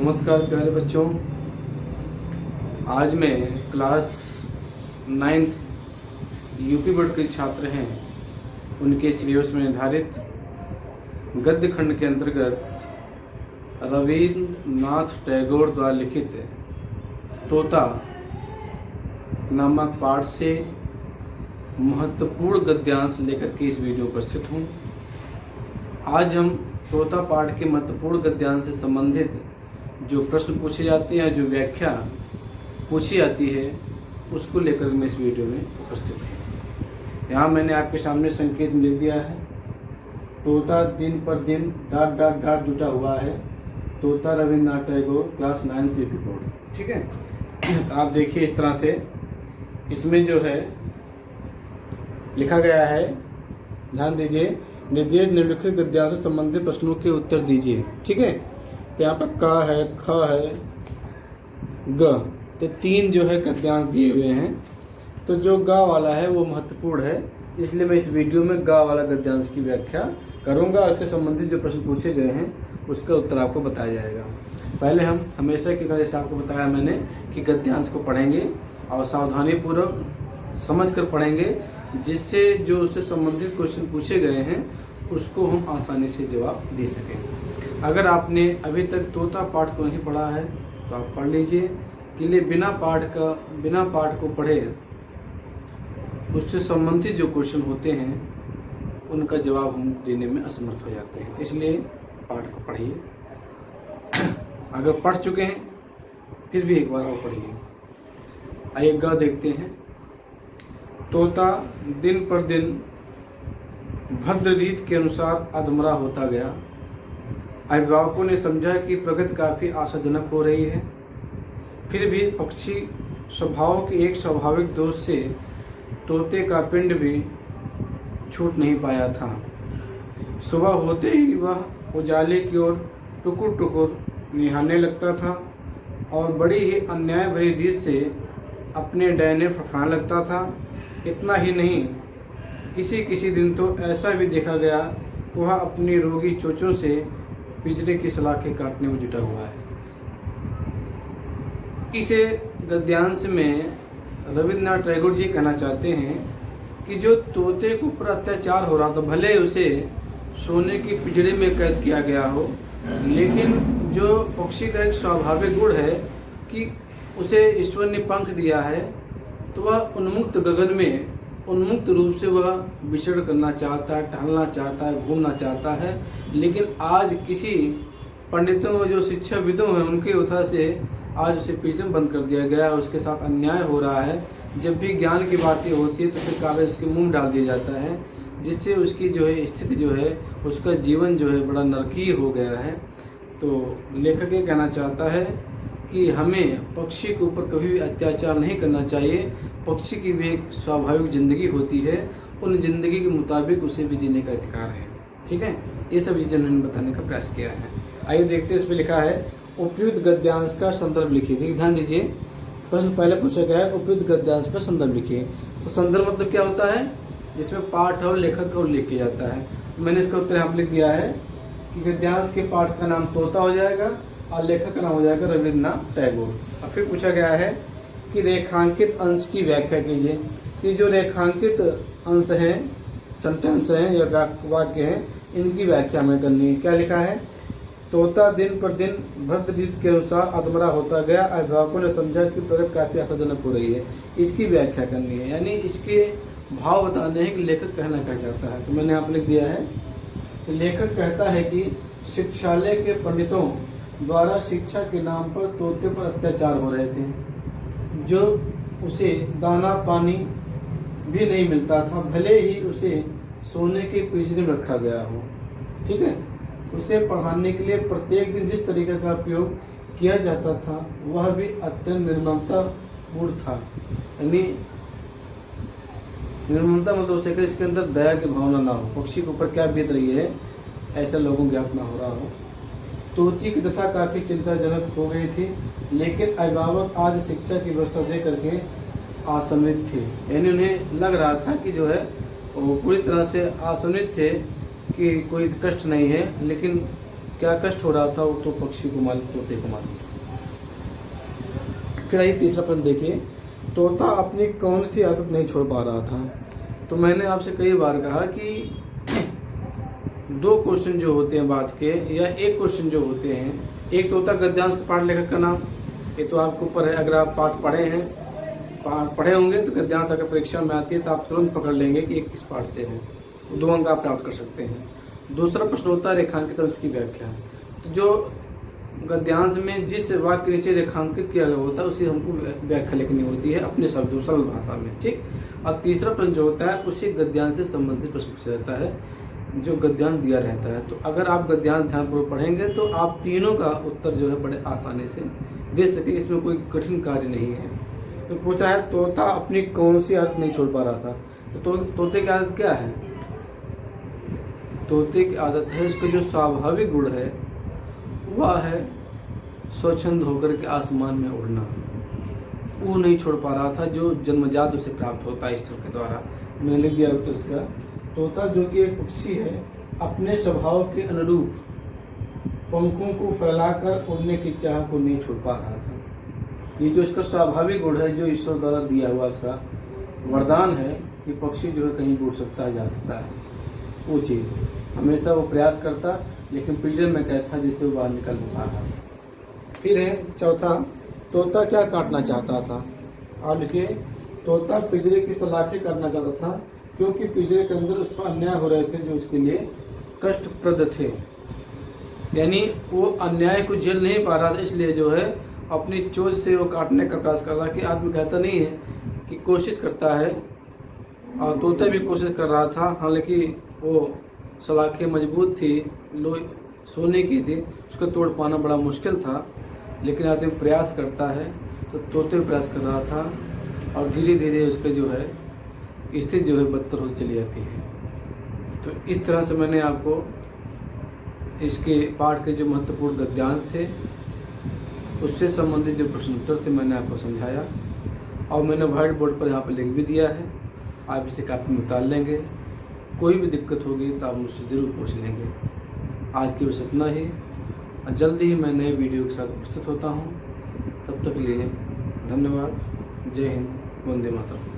नमस्कार प्यारे बच्चों। आज मैं क्लास 9th यूपी बोर्ड के छात्र हैं, उनके सिलेबस में निर्धारित गद्य खंड के अंतर्गत रवींद्रनाथ टैगोर द्वारा लिखित तोता नामक पाठ से महत्वपूर्ण गद्यांश लेकर के इस वीडियो पर उपस्थित हूँ। आज हम तोता पाठ के महत्वपूर्ण गद्यांश से संबंधित जो प्रश्न पूछे जाते हैं, जो व्याख्या पूछी जाती है, उसको लेकर मैं इस वीडियो में उपस्थित हूँ। यहाँ मैंने आपके सामने संकेत में लिख दिया है, तोता दिन पर दिन ... जुटा हुआ है। तोता Rabindranath Tagore class 9th UP board. ठीक है, तो आप देखिए इस तरह से इसमें जो है लिखा गया है, ध्यान दीजिए। निर्देश निम्नलिखित गद्यांश से संबंधित प्रश्नों के उत्तर दीजिए। ठीक है, तो यहाँ पर क है, ख है, ग, तो 3 जो है गद्यांश दिए हुए हैं। तो जो ग वाला है वो महत्वपूर्ण है, इसलिए मैं इस वीडियो में ग वाला गद्यांश की व्याख्या करूँगा। उससे संबंधित जो प्रश्न पूछे गए हैं उसका उत्तर आपको बताया जाएगा। पहले हम हमेशा की तरह जैसे आपको बताया मैंने कि गद्यांश को पढ़ेंगे और सावधानीपूर्वक समझ कर पढ़ेंगे, जिससे जो उससे संबंधित क्वेश्चन पूछे गए हैं उसको हम आसानी से जवाब दे सकें। अगर आपने अभी तक तोता पाठ को नहीं पढ़ा है तो आप पढ़ लीजिए, कि लिए बिना पाठ को पढ़े उससे संबंधित जो क्वेश्चन होते हैं उनका जवाब हम देने में असमर्थ हो जाते हैं। इसलिए पाठ को पढ़िए। अगर पढ़ चुके हैं फिर भी एक बार और पढ़िए। आइए ग देखते हैं। तोता दिन पर दिन भद्र रीत के अनुसार अधमरा होता गया। अभिभावकों ने समझा कि प्रगति काफ़ी आशाजनक हो रही है, फिर भी पक्षी स्वभाव के एक स्वाभाविक दोष से तोते का पिंड भी छूट नहीं पाया था। सुबह होते ही वह उजाले की ओर टुकुर टुकुर निहारने लगता था और बड़ी ही अन्याय भरी रीत से अपने डैने फड़फड़ाने लगता था। इतना ही नहीं, किसी दिन तो ऐसा भी देखा गया कि वह अपनी रोगी चोंचों से पिंजरे की सलाखें काटने में जुटा हुआ है। इसे गद्यांश में रवींद्रनाथ टैगोर जी कहना चाहते हैं कि जो तोते के ऊपर अत्याचार हो रहा था, भले उसे सोने की पिंजरे में कैद किया गया हो, लेकिन जो पक्षी का एक स्वाभाविक गुण है कि उसे ईश्वर ने पंख दिया है, तो वह उन्मुक्त गगन में उन्मुक्त रूप से वह विचरण करना चाहता है, टहलना चाहता है, घूमना चाहता है। लेकिन आज किसी पंडितों जो शिक्षाविदों हैं उनके वजह से आज उसे पिंजरे में बंद कर दिया गया है। उसके साथ अन्याय हो रहा है। जब भी ज्ञान की बातें होती है तो फिर कागज उसके मुंह में डाल दिया जाता है, जिससे उसकी जो है स्थिति जो है, उसका जीवन जो है बड़ा नरकीय हो गया है। तो लेखक ये कहना चाहता है कि हमें पक्षी के ऊपर कभी भी अत्याचार नहीं करना चाहिए। पक्षी की भी एक स्वाभाविक ज़िंदगी होती है, उन ज़िंदगी के मुताबिक उसे भी जीने का अधिकार है। ठीक है, ये सब चीज़ें उन्होंने बताने का प्रयास किया है। आइए देखते हैं, इसमें लिखा है उपयुक्त गद्यांश का संदर्भ लिखिए। देखिए ध्यान दीजिए, प्रश्न पहले पूछा गया है उपयुक्त गद्यांश का संदर्भ लिखिए। तो संदर्भ मतलब क्या होता है, जिसमें पाठ और लेखक को लिख किया जाता है। मैंने इसका उत्तर यहाँ लिख दिया है कि गद्यांश के पाठ का नाम तोता हो जाएगा और लेखक का नाम हो जाएगा रवींद्रनाथ टैगोर। और फिर पूछा गया है कि रेखांकित अंश की व्याख्या कीजिए। कि जो रेखांकित अंश हैं, सेंटेंस हैं या वाक्य हैं, इनकी व्याख्या हमें करनी है। क्या लिखा है, तोता दिन पर दिन भद्र रीत के अनुसार अधमरा होता गया। अभिभावकों ने समझा कि प्रगति काफ़ी आशाजनक हो रही है। इसकी व्याख्या करनी है, यानी इसके भाव बताने हैं कि लेखक कहना क्या चाहता है। तो मैंने यहाँ पर लिख दिया है कि लेखक कहता है कि शिक्षालय के पंडितों द्वारा शिक्षा के नाम पर तोते पर अत्याचार हो रहे थे, जो उसे दाना पानी भी नहीं मिलता था, भले ही उसे सोने के पिंजरे में रखा गया हो। ठीक है, उसे पढ़ाने के लिए प्रत्येक दिन जिस तरीके का उपयोग किया जाता था वह भी अत्यंत निर्ममतापूर्ण था। यानी निर्ममता मतलब उसे कि इसके अंदर दया की भावना ना हो, पक्षी के ऊपर क्या बीत रही है ऐसा लोगों को ज्ञात ना हो रहा हो। तोती की दशा काफ़ी चिंताजनक हो गई थी, लेकिन अभिभावक आज शिक्षा की व्यवस्था दे करके आशंकित थे। यानी उन्हें लग रहा था कि जो है वो पूरी तरह से आशंकित थे कि कोई कष्ट नहीं है, लेकिन क्या कष्ट हो रहा था वो तो पक्षी को मालूम, तोते को मालूम। फिर आइए तीसरा प्रश्न देखिए, तोता अपनी कौन सी आदत नहीं छोड़ पा रहा था। तो मैंने आपसे कई बार कहा कि दो क्वेश्चन जो होते हैं बात के, या एक क्वेश्चन जो होते हैं, एक तो होता है गद्यांश पाठ लेखक का नाम, ये तो आपके ऊपर है। अगर आप पाठ पढ़े होंगे तो गद्यांश अगर परीक्षा में आती है तो आप तुरंत पकड़ लेंगे कि ये किस पाठ से है, 2 अंक आप प्राप्त कर सकते हैं। दूसरा प्रश्न होता है रेखांकित अंश की व्याख्या। तो जो गद्यांश में जिस वाक्य के नीचे रेखांकित किया गया होता है उसी हमको व्याख्या लिखनी होती है अपने शब्दों सरल भाषा में, ठीक। और तीसरा प्रश्न जो होता है उसी गद्यांश से संबंधित प्रश्न पूछा जाता है जो गद्यांश दिया रहता है। तो अगर आप गद्यांश ध्यानपूर्वक पढ़ेंगे तो आप तीनों का उत्तर जो है बड़े आसानी से दे सके, इसमें कोई कठिन कार्य नहीं है। तो पूछ रहा है तोता अपनी कौन सी आदत नहीं छोड़ पा रहा था। तो तोते की आदत क्या है? तोते की आदत है, उसका जो स्वाभाविक गुण है वह है स्वच्छंद होकर के आसमान में उड़ना। वो नहीं छोड़ पा रहा था जो जन्मजात उसे प्राप्त होता है ईश्वर के द्वारा। मैंने लिख दिया उत्तर इसका। तोता जो कि एक पक्षी है, अपने स्वभाव के अनुरूप पंखों को फैलाकर उड़ने की चाह को नहीं छोड़ पा रहा था। ये जो इसका स्वाभाविक गुण है, जो ईश्वर द्वारा दिया हुआ इसका वरदान है कि पक्षी जो है कहीं भी उड़ सकता है, जा सकता है, वो चीज़ हमेशा वो प्रयास करता, लेकिन पिंजरे में कैद था जिससे वो बाहर निकल नहीं पा रहा था। फिर है चौथा, तोता क्या काटना चाहता था। आप लिखिए, तोता पिंजरे की सलाखें काटना चाहता था क्योंकि पिंजरे के अंदर उस पर अन्याय हो रहे थे जो उसके लिए कष्टप्रद थे। यानी वो अन्याय को झेल नहीं पा रहा था, इसलिए जो है अपनी चोंच से वो काटने का प्रयास कर रहा। कि आदमी कहता नहीं है कि कोशिश करता है, और तोता भी कोशिश कर रहा था। हालांकि वो सलाखें मजबूत थी, सोने की थी, उसको तोड़ पाना बड़ा मुश्किल था, लेकिन आदमी प्रयास करता है। तो तोते भी प्रयास कर रहा था, और धीरे धीरे उसके जो है स्थिति जो है बदतर होती चली जाती है। तो इस तरह से मैंने आपको इसके पाठ के जो महत्वपूर्ण गद्यांश थे उससे संबंधित जो प्रश्न उत्तर थे मैंने आपको समझाया, और मैंने व्हाइट बोर्ड पर यहाँ पर लिख भी दिया है। आप इसे कापी में उतार लेंगे। कोई भी दिक्कत होगी तो आप मुझसे ज़रूर पूछ लेंगे। आज के बस इतना ही। जल्दी ही मैं नए वीडियो के साथ उपस्थित होता हूँ। तब तक के लिए धन्यवाद। जय हिंद, वंदे मातरम।